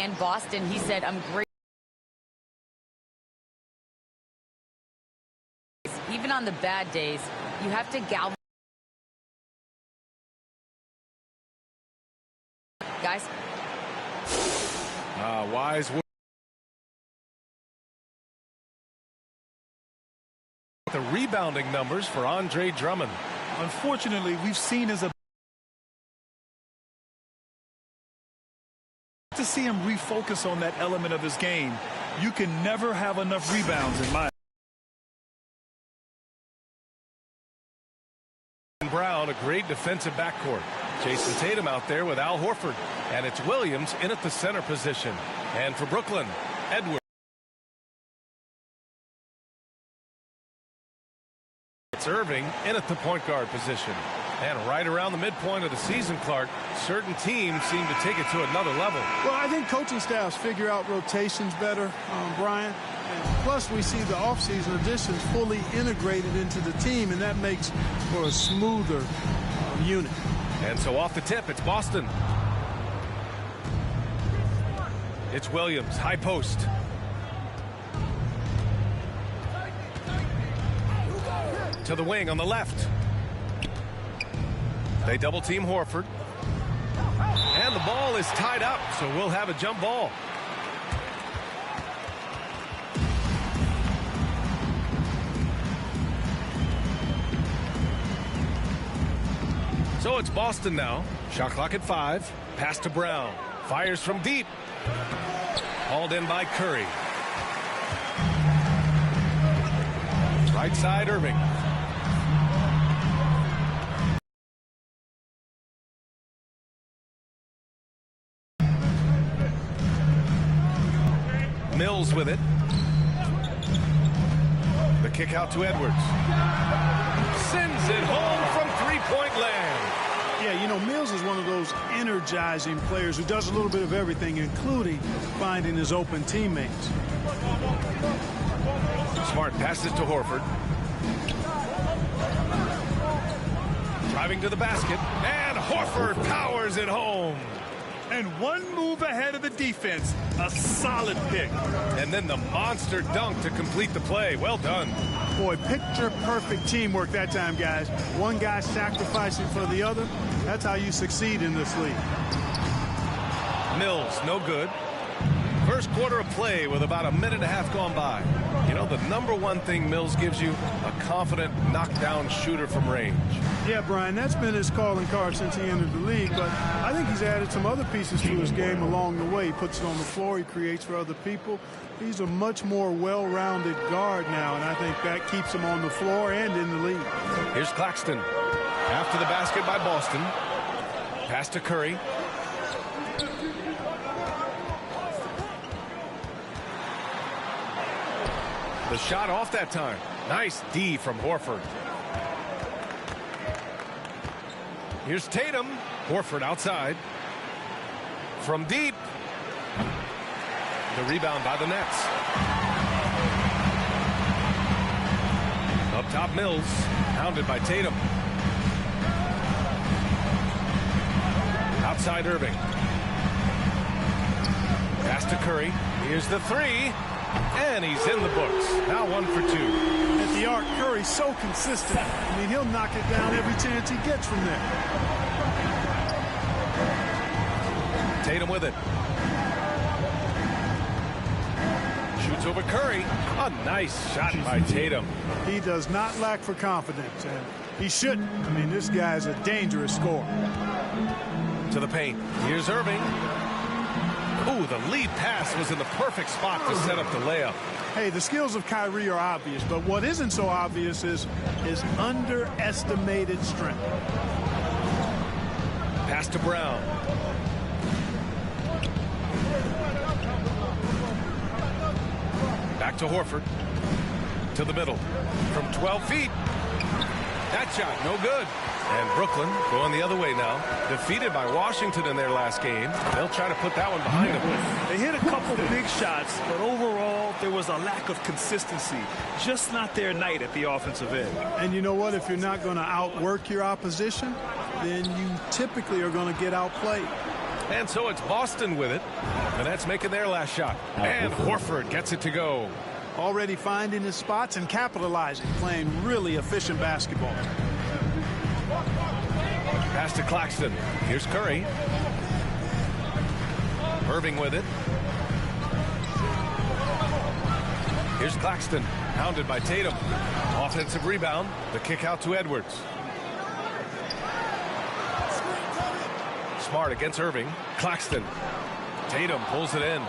and Boston. He said, I'm great. Even on the bad days, you have to galvanize. Guys. Wise. The rebounding numbers for Andre Drummond. Unfortunately, we've seen his ability to see him refocus on that element of his game. You can never have enough rebounds in my Brown, a great defensive backcourt. Jason Tatum out there with Al Horford, and it's Williams in at the center position. And for Brooklyn, Edwards. It's Irving in at the point guard position. And right around the midpoint of the season, Clark, certain teams seem to take it to another level. Well, I think coaching staffs figure out rotations better, Brian. And plus, we see the offseason additions fully integrated into the team, and that makes for a smoother unit. And so off the tip, it's Boston. It's Williams, high post. To the wing on the left. They double team Horford. And the ball is tied up, so we'll have a jump ball. So it's Boston now. Shot clock at 5. Pass to Brown. Fires from deep. Hauled in by Curry. Right side, Irving. Mills with it. The kick out to Edwards. Sends it home from three-point land. Yeah, you know, Mills is one of those energizing players who does a little bit of everything, including finding his open teammates. Smart passes to Horford. Driving to the basket, and Horford powers it home. And one move ahead of the defense. A solid pick. And then the monster dunk to complete the play. Well done. Boy, picture-perfect teamwork that time, guys. One guy sacrificing for the other. That's how you succeed in this league. Mills, no good. First quarter of play with about a minute and a half gone by. You know, the number one thing Mills gives you, a confident knockdown shooter from range. Yeah, Brian, that's been his calling card since he entered the league, but I think he's added some other pieces to his game along the way. He puts it on the floor, he creates for other people. He's a much more well-rounded guard now, and I think that keeps him on the floor and in the league. Here's Claxton. After the basket by Boston. Pass to Curry. The shot off that time. Nice D from Horford. Here's Tatum. Horford outside. From deep. The rebound by the Nets. Up top, Mills. Pounded by Tatum. Outside, Irving. Pass to Curry. Here's the three. And he's in the books. Now 1 for 2. At the arc, Curry's so consistent. I mean, he'll knock it down every chance he gets from there. Tatum with it. Shoots over Curry. A nice shot by Tatum. He does not lack for confidence, and he shouldn't. I mean, this guy's a dangerous scorer. To the paint. Here's Irving. Ooh, the lead pass was in the perfect spot to set up the layup. Hey, the skills of Kyrie are obvious, but what isn't so obvious is his underestimated strength. Pass to Brown. Back to Horford. To the middle. From 12 feet. That shot, no good. And Brooklyn going the other way now. Defeated by Washington in their last game. They'll try to put that one behind them. They hit a couple big shots, but overall, there was a lack of consistency. Just not their night at the offensive end. And you know what? If you're not going to outwork your opposition, then you typically are going to get outplayed. And so it's Boston with it. The Nets making their last shot. And Horford gets it to go. Already finding his spots and capitalizing, playing really efficient basketball. Pass to Claxton. Here's Curry. Irving with it. Here's Claxton, hounded by Tatum. Offensive rebound. The kick out to Edwards. Smart against Irving. Claxton. Tatum pulls it in.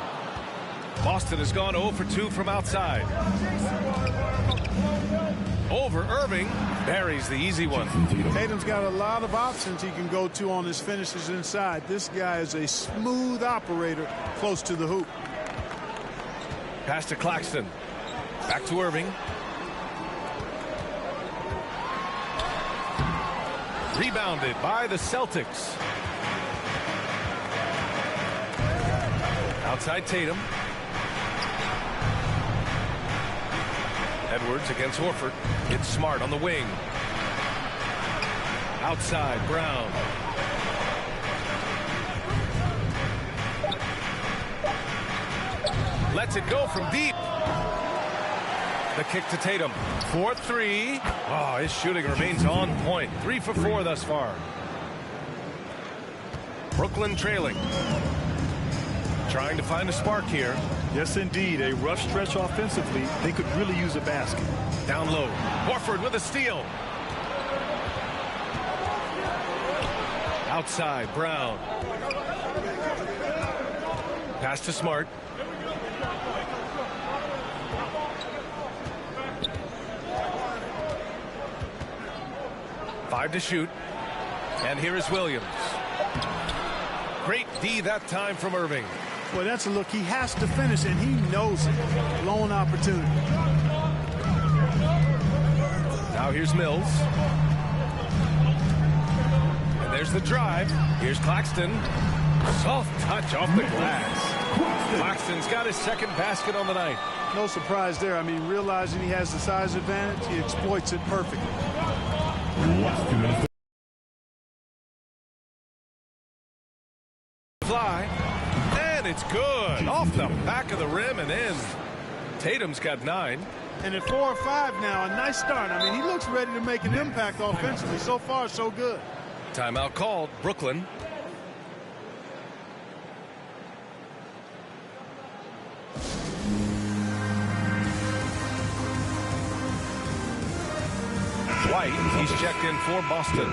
Boston has gone 0 for 2 from outside. Over Irving. Buries the easy one. Tatum's got a lot of options he can go to on his finishes inside. This guy is a smooth operator close to the hoop. Pass to Claxton. Back to Irving. Rebounded by the Celtics. Outside Tatum. Edwards against Horford. It's Smart on the wing. Outside Brown. Lets it go from deep. The kick to Tatum. 4-3. Oh, his shooting remains on point. 3 for 4 thus far. Brooklyn trailing. Trying to find a spark here. Yes, indeed. A rough stretch offensively. They could really use a basket. Down low. Horford with a steal. Outside, Brown. Pass to Smart. Five to shoot. And here is Williams. Great D that time from Irving. Well, that's a look he has to finish, and he knows it. Lone opportunity. Now here's Mills. And there's the drive. Here's Claxton. Soft touch off the glass. Claxton's got his second basket on the night. No surprise there. I mean, realizing he has the size advantage, he exploits it perfectly. Fly. And it's good. Off the back of the rim and in. Tatum's got 9. And at 4 or 5 now, a nice start. I mean, he looks ready to make an impact offensively. So far, so good. Timeout called. Brooklyn. White, he's checked in for Boston.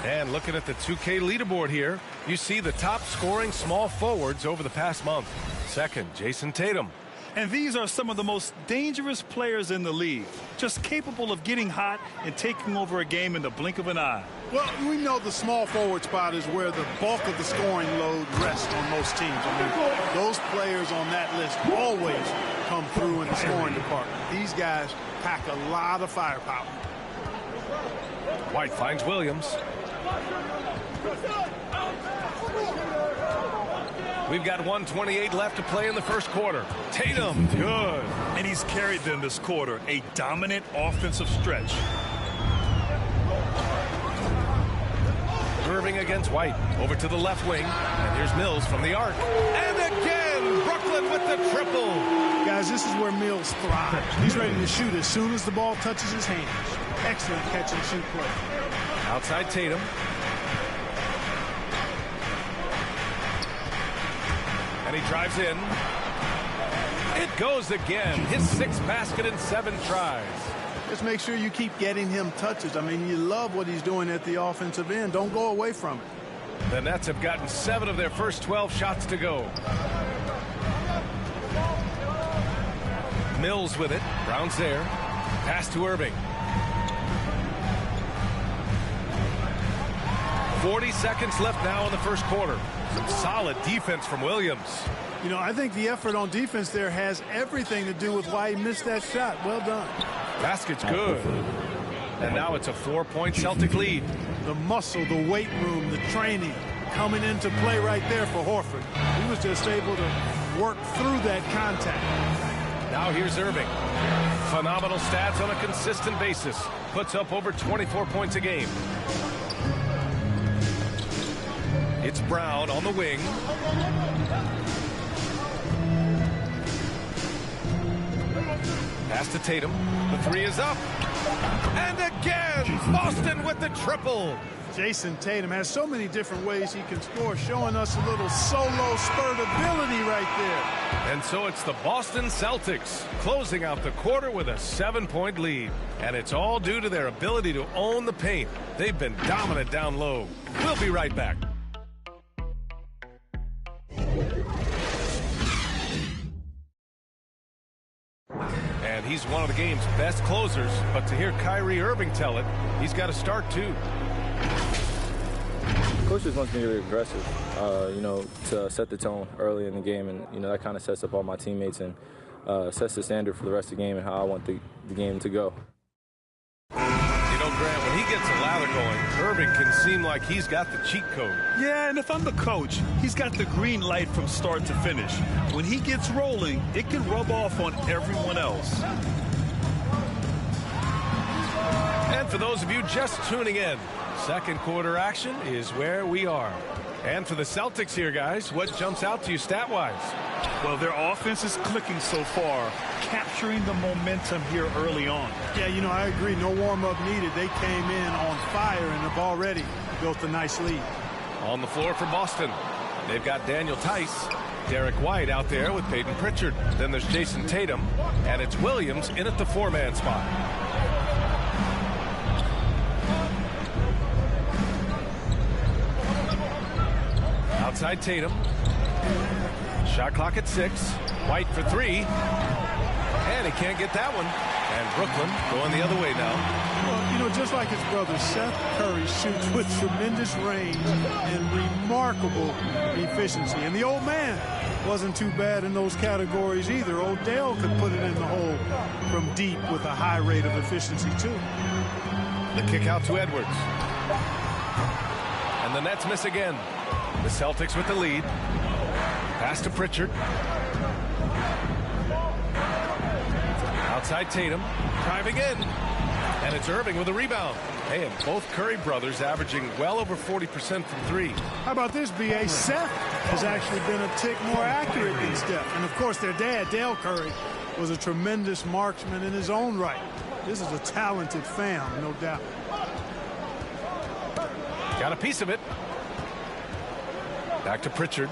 And looking at the 2K leaderboard here, you see the top scoring small forwards over the past month. Second, Jason Tatum. And these are some of the most dangerous players in the league. Just capable of getting hot and taking over a game in the blink of an eye. Well, we know the small forward spot is where the bulk of the scoring load rests on most teams. I mean, those players on that list always come through in the scoring department. These guys pack a lot of firepower. White finds Williams. We've got 1:28 left to play in the first quarter. Tatum, good. And he's carried them this quarter. A dominant offensive stretch. Irving against White. Over to the left wing. And here's Mills from the arc. And again, Brooklyn with the triple. Guys, this is where Mills thrives. He's ready to shoot as soon as the ball touches his hands. Excellent catch and shoot play. Outside Tatum. And he drives in. It goes again. His 6th basket in 7 tries. Just make sure you keep getting him touches. I mean, you love what he's doing at the offensive end. Don't go away from it. The Nets have gotten 7 of their first 12 shots to go. Mills with it. Brown's there. Pass to Irving. 40 seconds left now in the first quarter. Some solid defense from Williams. You know, I think the effort on defense there has everything to do with why he missed that shot. Well done. Basket's good. And now it's a 4-point Celtic lead. The muscle, the weight room, the training coming into play right there for Horford. He was just able to work through that contact. Now here's Irving. Phenomenal stats on a consistent basis. Puts up over 24 points a game. It's Brown on the wing. Pass to Tatum. The three is up. And again, Boston with the triple. Jason Tatum has so many different ways he can score, showing us a little solo spurt ability right there. And so it's the Boston Celtics closing out the quarter with a 7-point lead. And it's all due to their ability to own the paint. They've been dominant down low. We'll be right back. And he's one of the game's best closers, but to hear Kyrie Irving tell it, he's got to start too. Coach just wants me to be aggressive, to set the tone early in the game, and that kind of sets up all my teammates and sets the standard for the rest of the game and how I want the game to go. Grant, when he gets a lather going, Irving can seem like he's got the cheat code. Yeah, and if I'm the coach, he's got the green light from start to finish. When he gets rolling, it can rub off on everyone else. And for those of you just tuning in, second quarter action is where we are. And for the Celtics here, guys, what jumps out to you stat-wise? Well, their offense is clicking so far, capturing the momentum here early on. Yeah, I agree. No warm-up needed. They came in on fire and have already built a nice lead. On the floor for Boston, they've got Daniel Tice, Derek White out there with Peyton Pritchard. Then there's Jason Tatum, and it's Williams in at the four-man spot. Outside Tatum. Shot clock at 6. White for 3. And he can't get that one. And Brooklyn going the other way now. Well, just like his brother, Seth Curry shoots with tremendous range and remarkable efficiency. And the old man wasn't too bad in those categories either. Odell could put it in the hole from deep with a high rate of efficiency, too. The kick out to Edwards. And the Nets miss again. The Celtics with the lead. Pass to Pritchard. Outside Tatum. Driving in. And it's Irving with a rebound. Hey, and both Curry brothers averaging well over 40% from 3. How about this, B.A.? Seth has actually been a tick more accurate than Steph. And, of course, their dad, Dale Curry, was a tremendous marksman in his own right. This is a talented fam, no doubt. Got a piece of it. Back to Pritchard.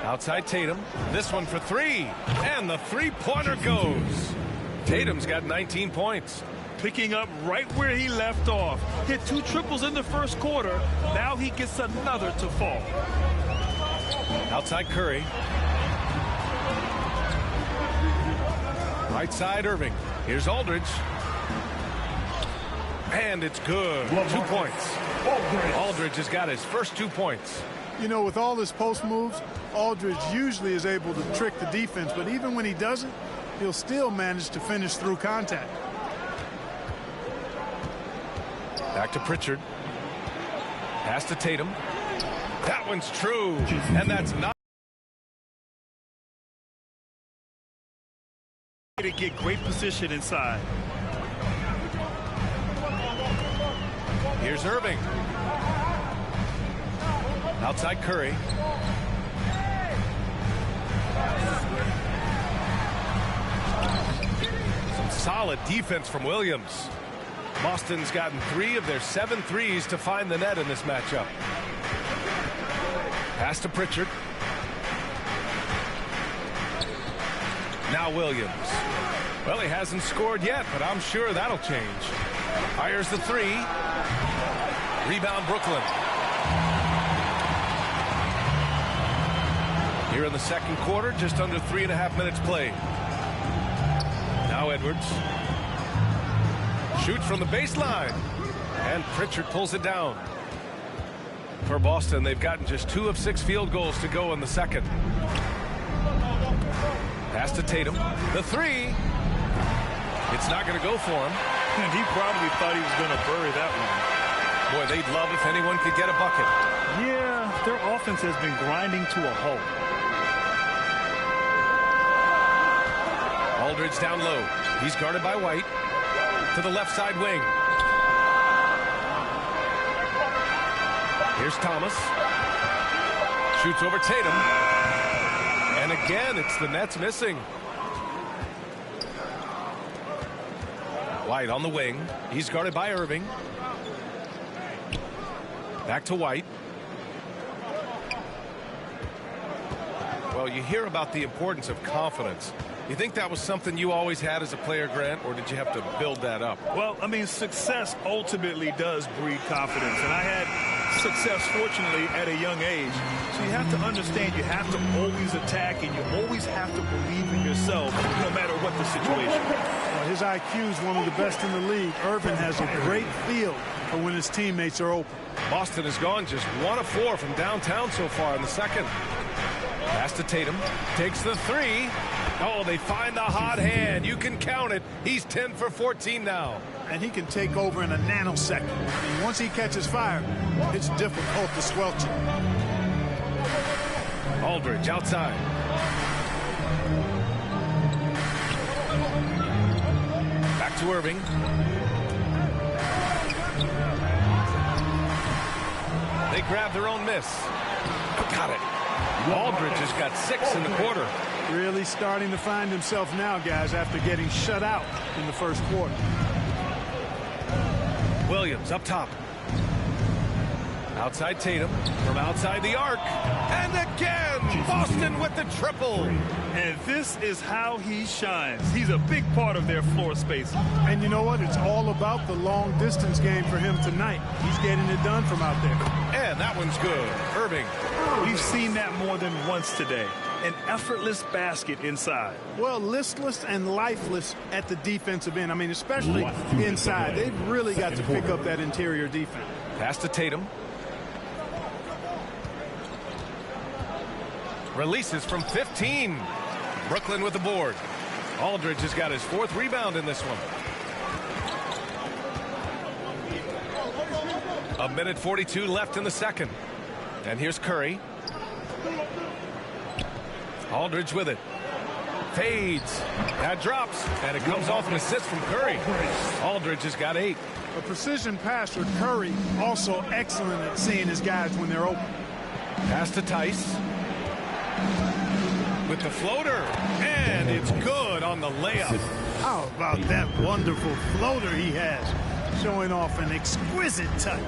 Outside Tatum. This one for 3. And the three-pointer goes. Tatum's got 19 points. Picking up right where he left off. Hit 2 triples in the first quarter. Now he gets another to fall. Outside Curry. Right side Irving. Here's Aldridge. And it's good. 2 points. Aldridge has got his first 2 points. With all his post moves, Aldridge usually is able to trick the defense, but even when he doesn't, he'll still manage to finish through contact. Back to Pritchard. Pass to Tatum. That one's true. And that's not. To get great position inside. Here's Irving. Outside Curry. Some solid defense from Williams. Boston's gotten 3 of their 7 threes to find the net in this matchup. Pass to Pritchard. Now Williams. Well, he hasn't scored yet, but I'm sure that'll change. Fires the 3. Rebound Brooklyn. Here in the second quarter, just under 3.5 minutes played. Now Edwards. Shoots from the baseline. And Pritchard pulls it down. For Boston, they've gotten just 2 of 6 field goals to go in the second. Pass to Tatum. The 3. It's not going to go for him. And he probably thought he was going to bury that one. Boy, they'd love if anyone could get a bucket. Yeah, their offense has been grinding to a halt. Aldridge down low. He's guarded by White. to the left side wing. Here's Thomas. Shoots over Tatum. And again, it's the Nets missing. White on the wing. He's guarded by Irving. Back to White. Well, you hear about the importance of confidence. You think that was something you always had as a player, Grant, or did you have to build that up? Well, I mean, success ultimately does breed confidence. And I had success, fortunately, at a young age. So you have to understand you have to always attack and you always have to believe in yourself no matter what the situation. Well, his IQ is one of the best in the league. Irvin has a great feel for when his teammates are open. Boston has gone just 1 of 4 from downtown so far in the second. Pass to Tatum. Takes the three. Oh, they find the hot hand. You can count it. He's 10 for 14 now. And he can take over in a nanosecond. And once he catches fire, it's difficult to squelch it. Aldridge outside. Back to Irving. They grab their own miss. Got it. Aldridge has got 6 in the quarter. Really starting to find himself now, guys, after getting shut out in the first quarter. Williams up top. Outside Tatum. From outside the arc. And again, Boston with the triple. And this is how he shines. He's a big part of their floor space. And you know what? It's all about the long distance game for him tonight. He's getting it done from out there. And that one's good. Irving. We've seen that more than once today. An effortless basket inside. Well, listless and lifeless at the defensive end. I mean, especially inside. They've really got to pick up that interior defense. Pass to Tatum. Releases from 15. Brooklyn with the board. Aldridge has got his 4th rebound in this one. 1:42 left in the second. And here's Curry. Aldridge with it. Fades. That drops. And it comes off an assist from Curry. Aldridge has got 8. A precision passer, Curry, also excellent at seeing his guys when they're open. Pass to Tice. With the floater. And it's good on the layup. How about that wonderful floater he has? Showing off an exquisite touch.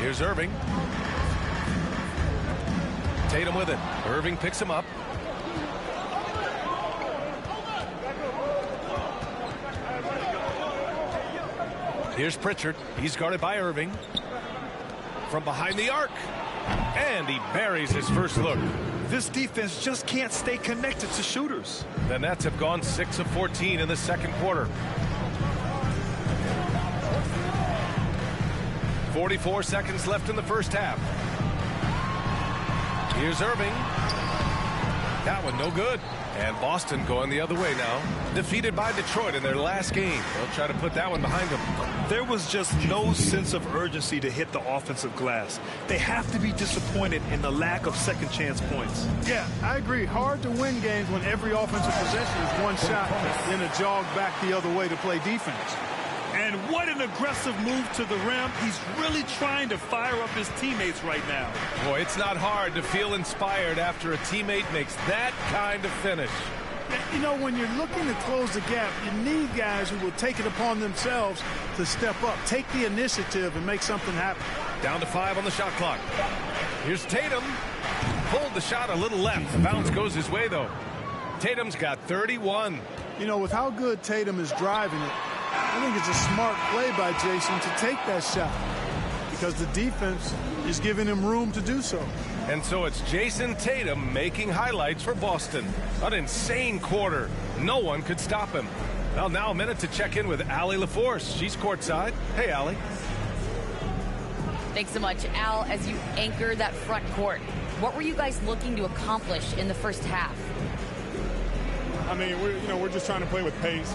Here's Irving. Tatum with it. Irving picks him up. Here's Pritchard. He's guarded by Irving. From behind the arc. And he buries his first look. This defense just can't stay connected to shooters. The Nets have gone 6 of 14 in the second quarter. 44 seconds left in the first half. Here's Irving. That one no good. And Boston going the other way now. Defeated by Detroit in their last game. They'll try to put that one behind them. There was just no sense of urgency to hit the offensive glass. They have to be disappointed in the lack of second chance points. Yeah, I agree. Hard to win games when every offensive possession is one shot, then a jog back the other way to play defense. And what an aggressive move to the rim. He's really trying to fire up his teammates right now. Boy, it's not hard to feel inspired after a teammate makes that kind of finish. You know, when you're looking to close the gap, you need guys who will take it upon themselves to step up, take the initiative, and make something happen. Down to 5 on the shot clock. Here's Tatum. Pulled the shot a little left. The bounce goes his way, though. Tatum's got 31. You know, with how good Tatum is driving it, I think it's a smart play by Jason to take that shot because the defense is giving him room to do so. And so it's Jason Tatum making highlights for Boston. An insane quarter. No one could stop him. Well, now a minute to check in with Allie LaForce. She's courtside. Hey, Allie. Thanks so much, Al. As you anchor that front court, what were you guys looking to accomplish in the first half? I mean, we're just trying to play with pace,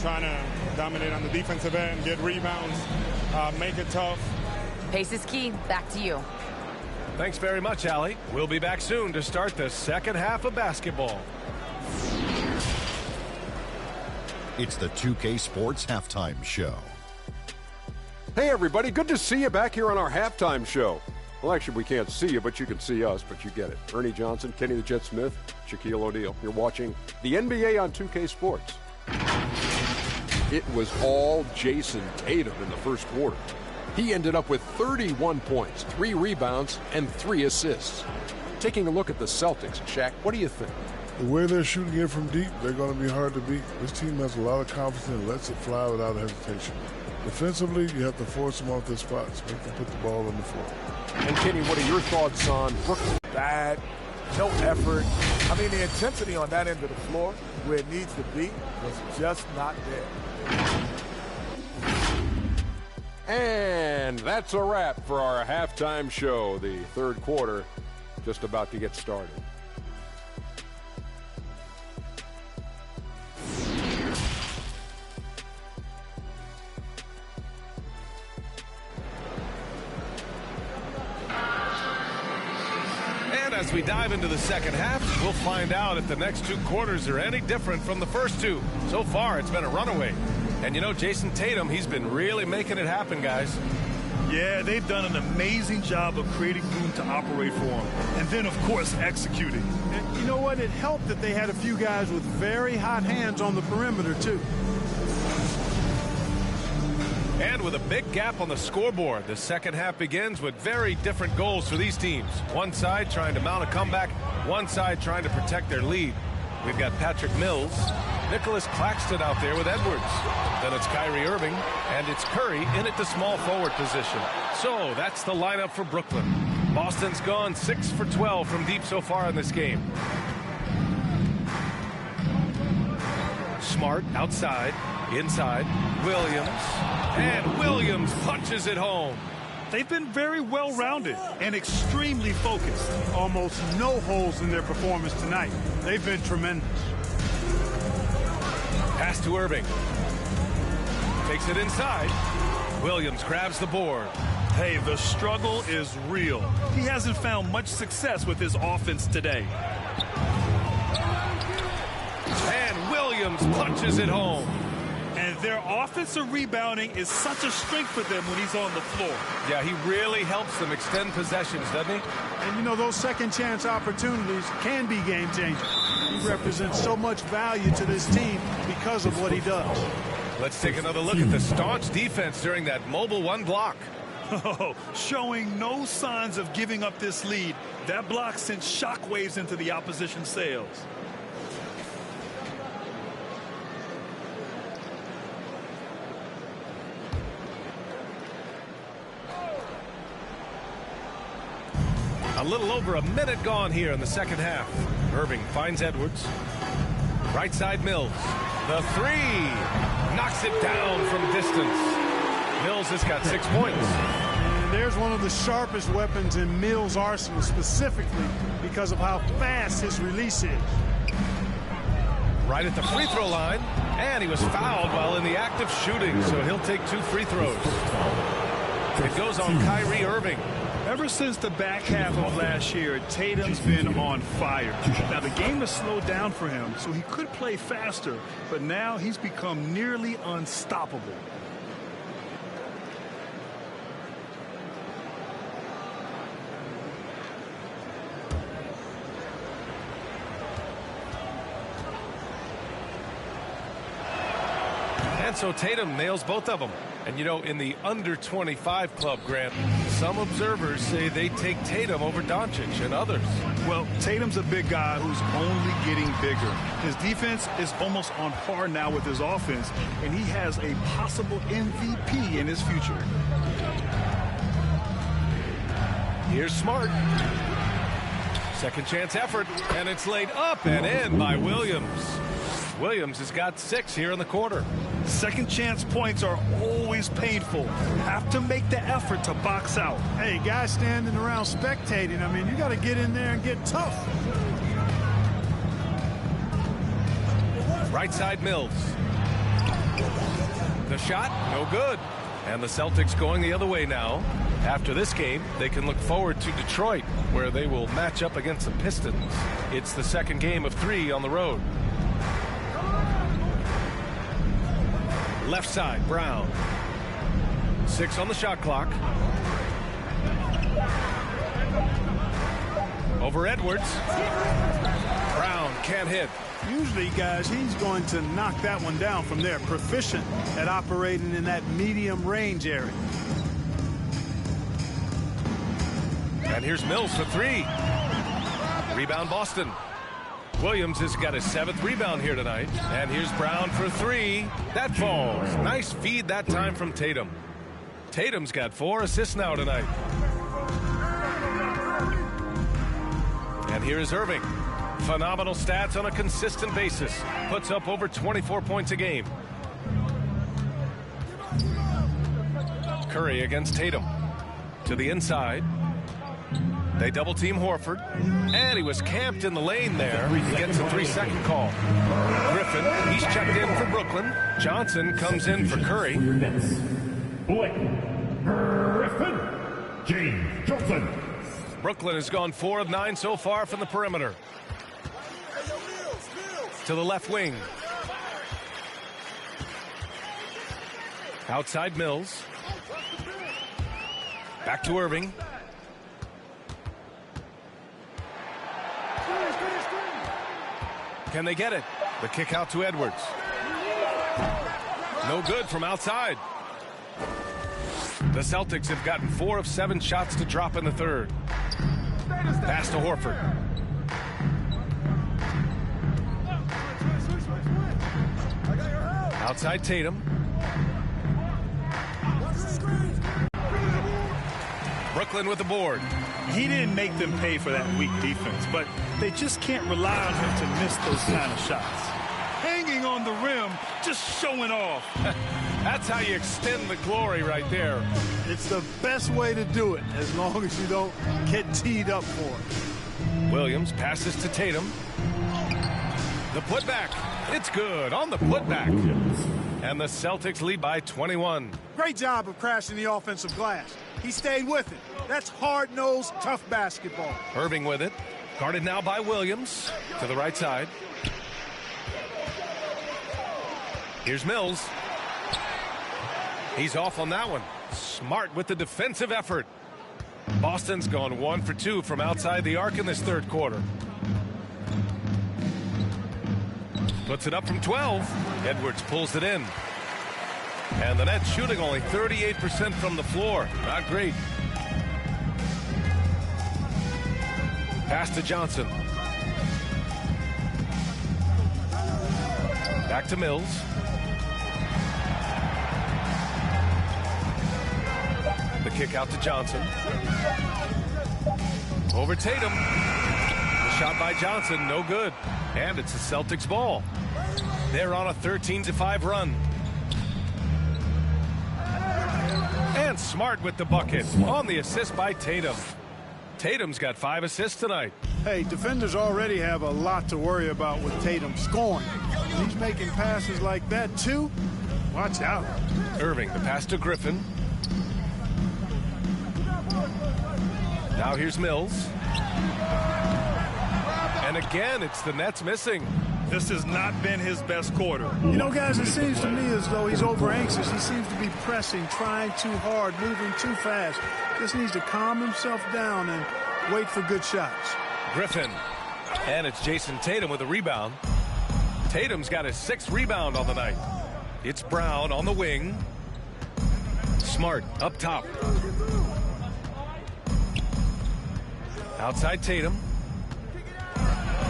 trying to dominate on the defensive end, get rebounds, make it tough. Pace is key. Back to you. Thanks very much, Allie. We'll be back soon to start the second half of basketball. It's the 2K Sports Halftime Show. Hey, everybody. Good to see you back here on our halftime show. Well, actually, we can't see you, but you can see us, but you get it. Ernie Johnson, Kenny the Jet Smith, Shaquille O'Neal. You're watching the NBA on 2K Sports. It was all Jason Tatum in the first quarter. He ended up with 31 points, 3 rebounds, and 3 assists. Taking a look at the Celtics, Shaq, what do you think? The way they're shooting it from deep, they're going to be hard to beat. This team has a lot of confidence and lets it fly without hesitation. Defensively, you have to force them off their spots, make them put the ball on the floor. And Kenny, what are your thoughts on Brooklyn? Bad, no effort. I mean, the intensity on that end of the floor, where it needs to be, was just not there. And that's a wrap for our halftime show. The third quarter just about to get started. As we dive into the second half, we'll find out if the next 2 quarters are any different from the first 2. So far, it's been a runaway. And you know, Jason Tatum, he's been really making it happen, guys. Yeah, they've done an amazing job of creating room to operate for him. And then, of course, executing. And you know what? It helped that they had a few guys with very hot hands on the perimeter, too. And with a big gap on the scoreboard, the second half begins with very different goals for these teams. One side trying to mount a comeback, one side trying to protect their lead. We've got Patrick Mills, Nicholas Claxton out there with Edwards. Then it's Kyrie Irving, and it's Curry in at the small forward position. So that's the lineup for Brooklyn. Boston's gone 6 for 12 from deep so far in this game. Smart outside, inside, Williams. And Williams punches it home. They've been very well-rounded and extremely focused. Almost no holes in their performance tonight. They've been tremendous. Pass to Irving. Takes it inside. Williams grabs the board. Hey, the struggle is real. He hasn't found much success with his offense today. And Williams punches it home. And their offensive rebounding is such a strength for them when he's on the floor. Yeah, he really helps them extend possessions, doesn't he? And, you know, those second-chance opportunities can be game-changing. He represents so much value to this team because of what he does. Let's take another look at the staunch defense during that mobile 1 block. Oh, showing no signs of giving up this lead. That block sent shockwaves into the opposition sails. A little over a minute gone here in the second half. Irving finds Edwards. Right side Mills. The 3. Knocks it down from distance. Mills has got 6 points. And there's one of the sharpest weapons in Mills' arsenal, specifically because of how fast his release is. Right at the free throw line. And he was fouled while in the act of shooting, so he'll take 2 free throws. It goes on Kyrie Irving. Ever since the back half of last year, Tatum's been on fire. Now, the game has slowed down for him, so he could play faster, but now he's become nearly unstoppable. And so Tatum nails both of them. And, you know, in the under-25 club, Grant, some observers say they take Tatum over Doncic and others. Well, Tatum's a big guy who's only getting bigger. His defense is almost on par now with his offense, and he has a possible MVP in his future. Here's Smart. Second chance effort, and it's laid up and in by Williams. Williams has got 6 here in the quarter. Second chance points are always painful. Have to make the effort to box out. Hey, guys standing around spectating, I mean, you got to get in there and get tough. Right side Mills. The shot, no good. And the Celtics going the other way now. After this game, they can look forward to Detroit, where they will match up against the Pistons. It's the second game of 3 on the road. Left side, Brown. 6 on the shot clock. Over Edwards. Brown can't hit. Usually, guys, he's going to knock that one down from there. Proficient at operating in that medium range area. And here's Mills for 3. Rebound Boston. Williams has got his 7th rebound here tonight. And here's Brown for 3. That falls. Nice feed that time from Tatum. Tatum's got 4 assists now tonight. And here is Irving. Phenomenal stats on a consistent basis. Puts up over 24 points a game. Curry against Tatum. To the inside. They double team Horford. And he was camped in the lane there. He gets a 3-second call. Griffin, he's checked in for Brooklyn. Johnson comes in for Curry. Griffin, James Johnson. Brooklyn has gone 4 of 9 so far from the perimeter. To the left wing. Outside Mills. Back to Irving. Can they get it? The kick out to Edwards. No good from outside. The Celtics have gotten 4 of 7 shots to drop in the third. Pass to Horford. Outside Tatum. Brooklyn with the board. He didn't make them pay for that weak defense, but they just can't rely on him to miss those kind of shots. Hanging on the rim, just showing off. That's how you extend the glory right there. It's the best way to do it, as long as you don't get teed up for it. Williams passes to Tatum. The putback. It's good on the putback. And the Celtics lead by 21. Great job of crashing the offensive glass. He stayed with it. That's hard-nosed, tough basketball. Irving with it. Guarded now by Williams. To the right side. Here's Mills. He's off on that one. Smart with the defensive effort. Boston's gone 1 for 2 from outside the arc in this third quarter. Puts it up from 12. Edwards pulls it in. And the Nets shooting only 38% from the floor. Not great. Pass to Johnson. Back to Mills. The kick out to Johnson. Over Tatum. The shot by Johnson, no good. And it's the Celtics ball. They're on a 13-5 run. And Smart with the bucket on the assist by Tatum. Tatum's got 5 assists tonight. Hey, defenders already have a lot to worry about with Tatum scoring. He's making passes like that, too. Watch out. Irving, the pass to Griffin. Now here's Mills. And again, it's the Nets missing. This has not been his best quarter. You know, guys, it seems to me as though he's over anxious. He seems to be pressing, trying too hard, moving too fast. Just needs to calm himself down and wait for good shots. Griffin. And it's Jason Tatum with a rebound. Tatum's got his 6th rebound on the night. It's Brown on the wing. Smart up top. Outside Tatum.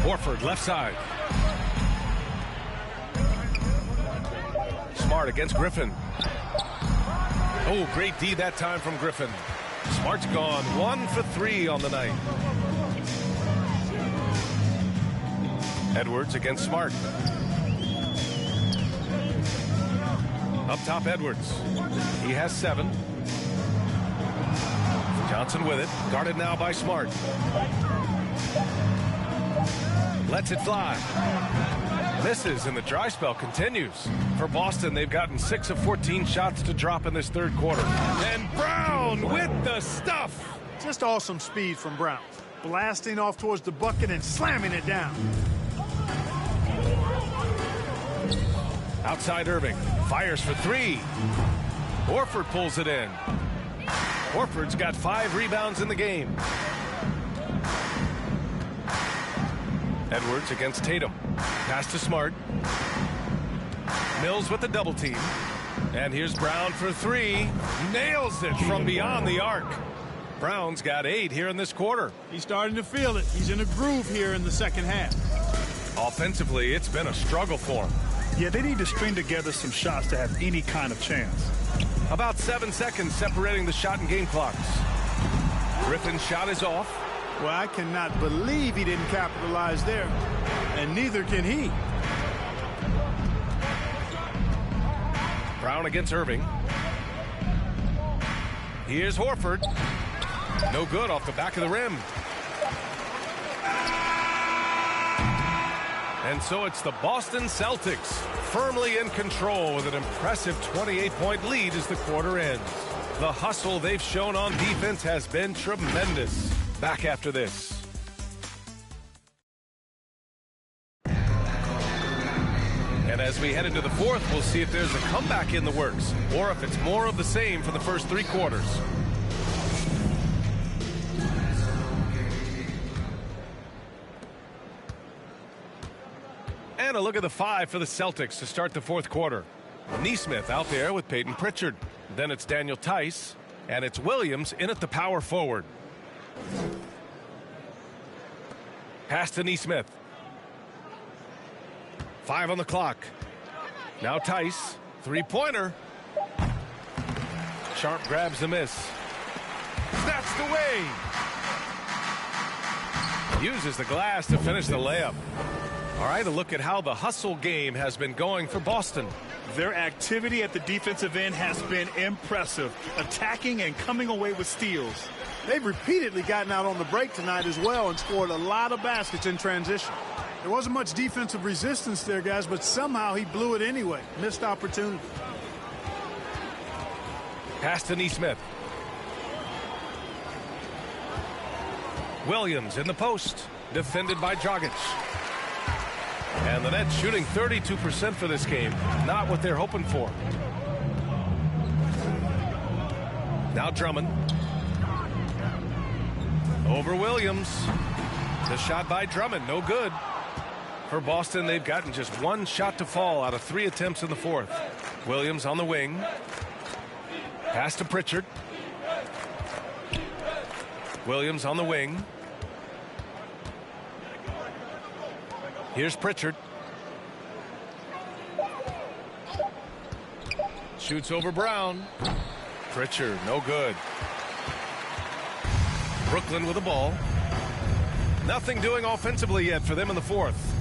Horford left side. Smart against Griffin. Oh, great D that time from Griffin. Smart's gone 1 for 3 on the night. Edwards against Smart. Up top, Edwards. He has 7. Johnson with it. Guarded now by Smart. Lets it fly. Misses, and the dry spell continues. For Boston, they've gotten 6 of 14 shots to drop in this third quarter. And Brown with the stuff. Just awesome speed from Brown. Blasting off towards the bucket and slamming it down. Outside Irving. Fires for three. Horford pulls it in. Horford's got 5 rebounds in the game. Edwards against Tatum. Pass to Smart. Mills with the double team. And here's Brown for three. Nails it from beyond the arc. Brown's got 8 here in this quarter. He's starting to feel it. He's in a groove here in the second half. Offensively, it's been a struggle for him. Yeah, they need to string together some shots to have any kind of chance. About 7 seconds separating the shot and game clocks. Griffin's shot is off. Well, I cannot believe he didn't capitalize there. And neither can he. Brown against Irving. Here's Horford. No good off the back of the rim. And so it's the Boston Celtics firmly in control with an impressive 28-point lead as the quarter ends. The hustle they've shown on defense has been tremendous. Back after this. And as we head into the fourth, we'll see if there's a comeback in the works or if it's more of the same for the first 3 quarters. And a look at the 5 for the Celtics to start the fourth quarter. Nesmith out there with Peyton Pritchard. Then it's Daniel Tice. And it's Williams in at the power forward. Pass to Nesmith. 5 on the clock. Now Tice. 3-pointer. Sharp grabs the miss. Snatched away. Uses the glass to finish the layup. All right, a look at how the hustle game has been going for Boston. Their activity at the defensive end has been impressive, attacking and coming away with steals. They've repeatedly gotten out on the break tonight as well and scored a lot of baskets in transition. There wasn't much defensive resistance there, guys, but somehow he blew it anyway. Missed opportunity. Pass to Nesmith. Williams in the post, defended by Dragic. And the Nets shooting 32% for this game. Not what they're hoping for. Now Drummond. Over Williams. The shot by Drummond, no good. For Boston, they've gotten just 1 shot to fall out of 3 attempts in the fourth. Williams on the wing. Pass to Pritchard. Williams on the wing. Here's Pritchard. Shoots over Brown. Pritchard, no good. Brooklyn with the ball. Nothing doing offensively yet for them in the fourth.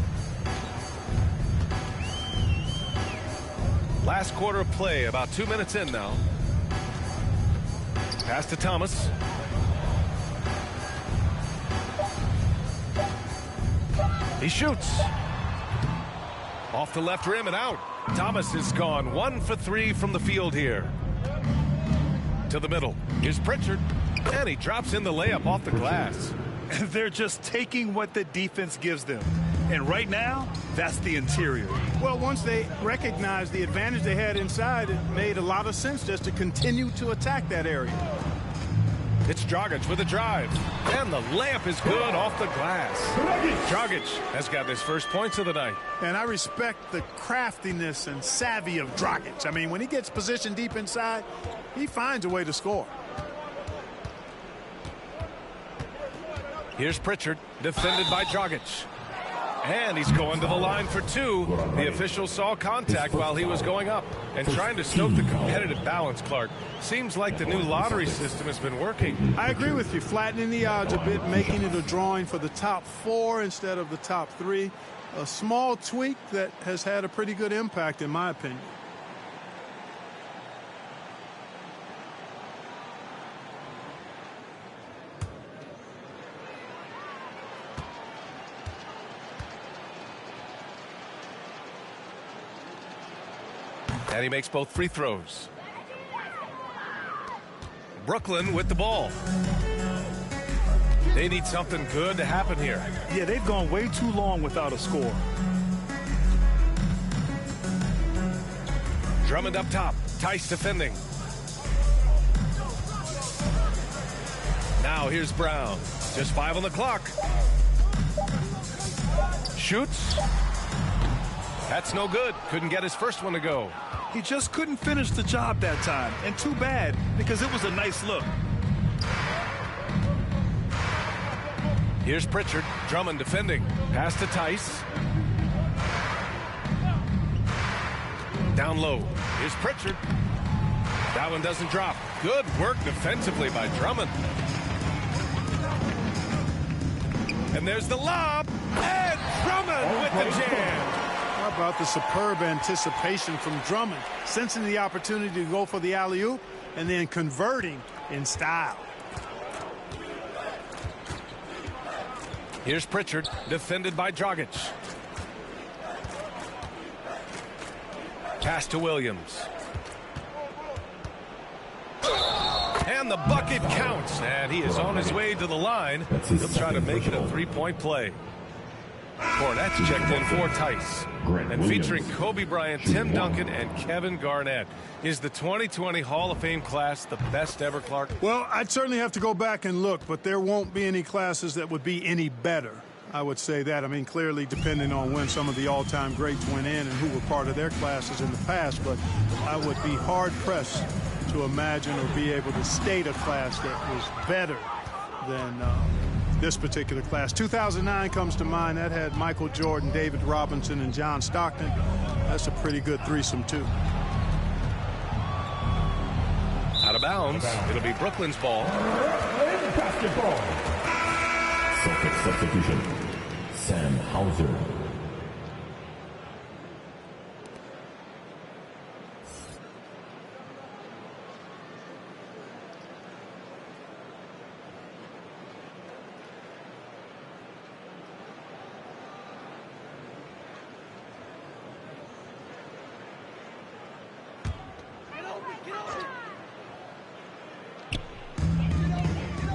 Last quarter of play, about 2 minutes in now. Pass to Thomas. He shoots. Off the left rim and out. Thomas has gone 1 for 3 from the field here. To the middle. Here's Pritchard. And he drops in the layup off the glass. They're just taking what the defense gives them. And right now, that's the interior. Well, once they recognized the advantage they had inside, it made a lot of sense just to continue to attack that area. It's Dragic with a drive. And the layup is good off the glass. Dragic has got his first points of the night. And I respect the craftiness and savvy of Dragic. I mean, when he gets positioned deep inside, he finds a way to score. Here's Pritchard, defended by Dragic. And he's going to the line for 2. The official saw contact while he was going up and trying to stoke the competitive balance, Clark. Seems like the new lottery system has been working. I agree with you. Flattening the odds a bit, making it a drawing for the top 4 instead of the top 3. A small tweak that has had a pretty good impact, in my opinion. And he makes both free throws. Brooklyn with the ball. They need something good to happen here. Yeah, they've gone way too long without a score. Drummond up top. Tice defending. Now here's Brown. Just 5 on the clock. Shoots. That's no good. Couldn't get his first one to go. He just couldn't finish the job that time. And too bad, because it was a nice look. Here's Pritchard. Drummond defending. Pass to Tice. Down low. Here's Pritchard. That one doesn't drop. Good work defensively by Drummond. And there's the lob. And Drummond with the jam. How about the superb anticipation from Drummond, sensing the opportunity to go for the alley-oop and then converting in style. Here's Pritchard, defended by Dragic. Pass to Williams. And the bucket counts, and he is on his way to the line. He'll try to make it a three-point play. Cornett's checked in for Tice. And featuring Kobe Bryant, Tim Duncan, and Kevin Garnett. Is the 2020 Hall of Fame class the best ever, Clark? Well, I'd certainly have to go back and look, but there won't be any classes that would be any better. I would say that. I mean, clearly depending on when some of the all-time greats went in and who were part of their classes in the past, but I would be hard-pressed to imagine or be able to state a class that was better than this particular class. 2009 comes to mind. That had Michael Jordan, David Robinson, and John Stockton. That's a pretty good threesome, too. Out of bounds. It'll be Brooklyn's ball. Basketball. Celtics substitution. Sam Hauser.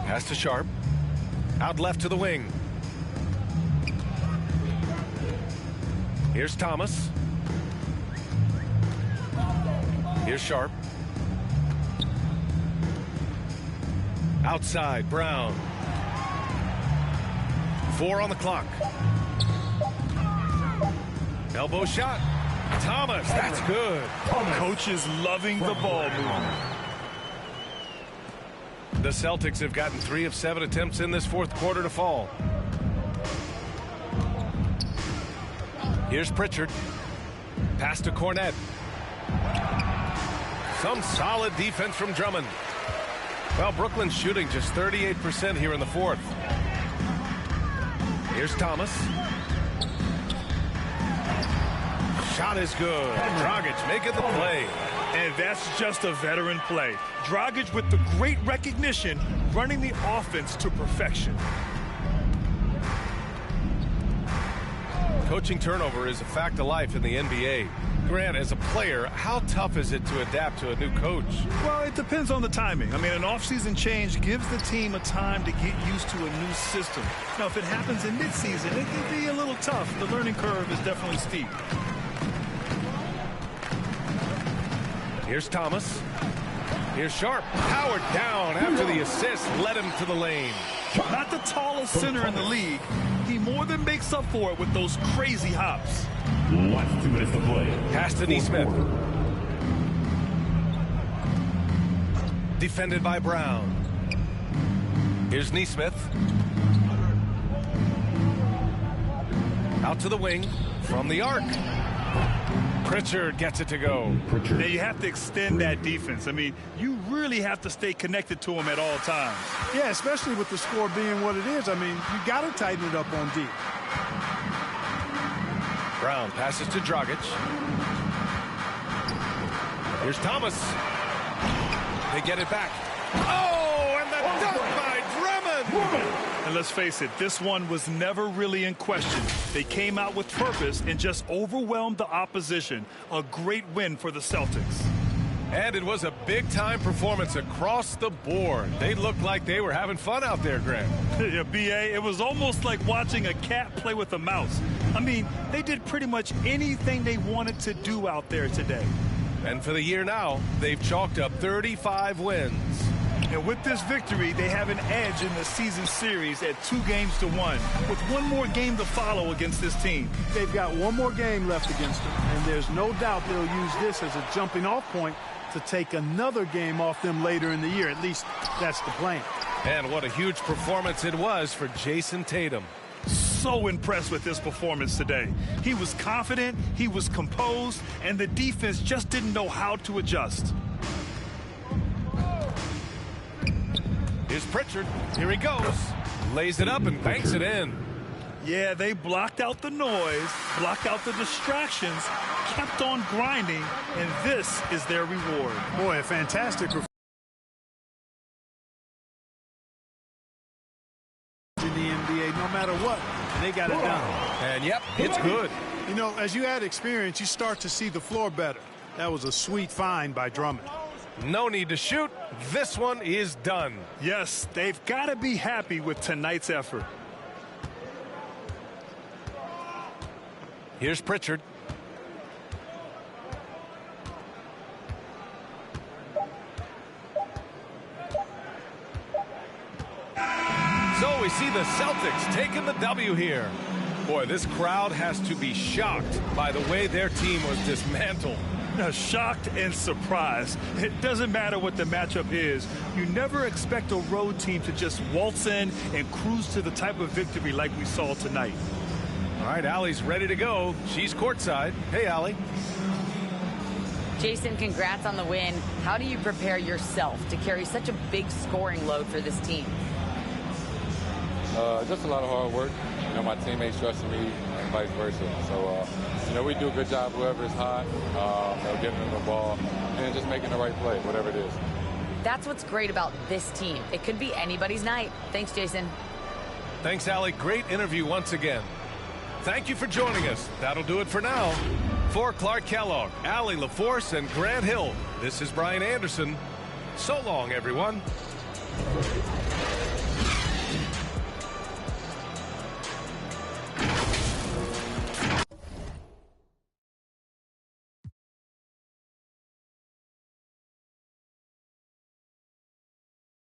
Pass to Sharp. Out left to the wing. Here's Thomas. Here's Sharp. Outside, Brown. 4 on the clock. Elbow shot. Thomas, that's good. Coach is loving the ball movement. The Celtics have gotten 3 of 7 attempts in this fourth quarter to fall. Here's Pritchard. Pass to Cornett. Some solid defense from Drummond. Well, Brooklyn's shooting just 38% here in the fourth. Here's Thomas. Shot is good. Dragic making the play. And that's just a veteran play. Dragic with the great recognition, running the offense to perfection. Coaching turnover is a fact of life in the NBA. Grant, as a player, how tough is it to adapt to a new coach? Well, it depends on the timing. I mean, an offseason change gives the team a time to get used to a new system. Now, if it happens in midseason, it can be a little tough. The learning curve is definitely steep. Here's Thomas. Here's Sharp. Powered down after the assist led him to the lane. Not the tallest center in the league. He more than makes up for it with those crazy hops. Last 2 minutes to play. Pass to Neesmith. Defended by Brown. Here's Neesmith. Out to the wing from the arc. Pritchard gets it to go. Now you have to extend that defense. I mean, you really have to stay connected to him at all times. Yeah, especially with the score being what it is. I mean, you got to tighten it up on D. Brown passes to Dragic. Here's Thomas. They get it back. Oh, and the dunk by Drummond. And let's face it, this one was never really in question. They came out with purpose and just overwhelmed the opposition. A great win for the Celtics. And it was a big-time performance across the board. They looked like they were having fun out there, Grant. Yeah, B.A., it was almost like watching a cat play with a mouse. I mean, they did pretty much anything they wanted to do out there today. And for the year now, they've chalked up 35 wins. And with this victory, they have an edge in the season series at 2-1, with one more game to follow against this team. They've got one more game left against them, and there's no doubt they'll use this as a jumping-off point to take another game off them later in the year. At least that's the plan. And what a huge performance it was for Jason Tatum. So impressed with his performance today. He was confident, he was composed, and the defense just didn't know how to adjust. Here's Pritchard. Here he goes. Lays it up and banks it in. Yeah, they blocked out the noise, blocked out the distractions, kept on grinding, and this is their reward. Boy, a fantastic performance in the NBA. No matter what, they got it done. And yep, it's good. You know, as you add experience, you start to see the floor better. That was a sweet find by Drummond. No need to shoot. This one is done. Yes, they've got to be happy with tonight's effort. Here's Pritchard. So we see the Celtics taking the W here. Boy, this crowd has to be shocked by the way their team was dismantled. Shocked and surprised. It doesn't matter what the matchup is. You never expect a road team to just waltz in and cruise to the type of victory like we saw tonight. All right, Allie's ready to go. She's courtside. Hey, Allie. Jason, congrats on the win. How do you prepare yourself to carry such a big scoring load for this team? Just a lot of hard work. You know, my teammates trusting me and vice versa. So, you know, we do a good job, whoever is hot, getting them the ball and just making the right play, whatever it is. That's what's great about this team. It could be anybody's night. Thanks, Jason. Thanks, Allie. Great interview once again. Thank you for joining us. That'll do it for now. For Clark Kellogg, Allie LaForce, and Grant Hill, this is Brian Anderson. So long, everyone.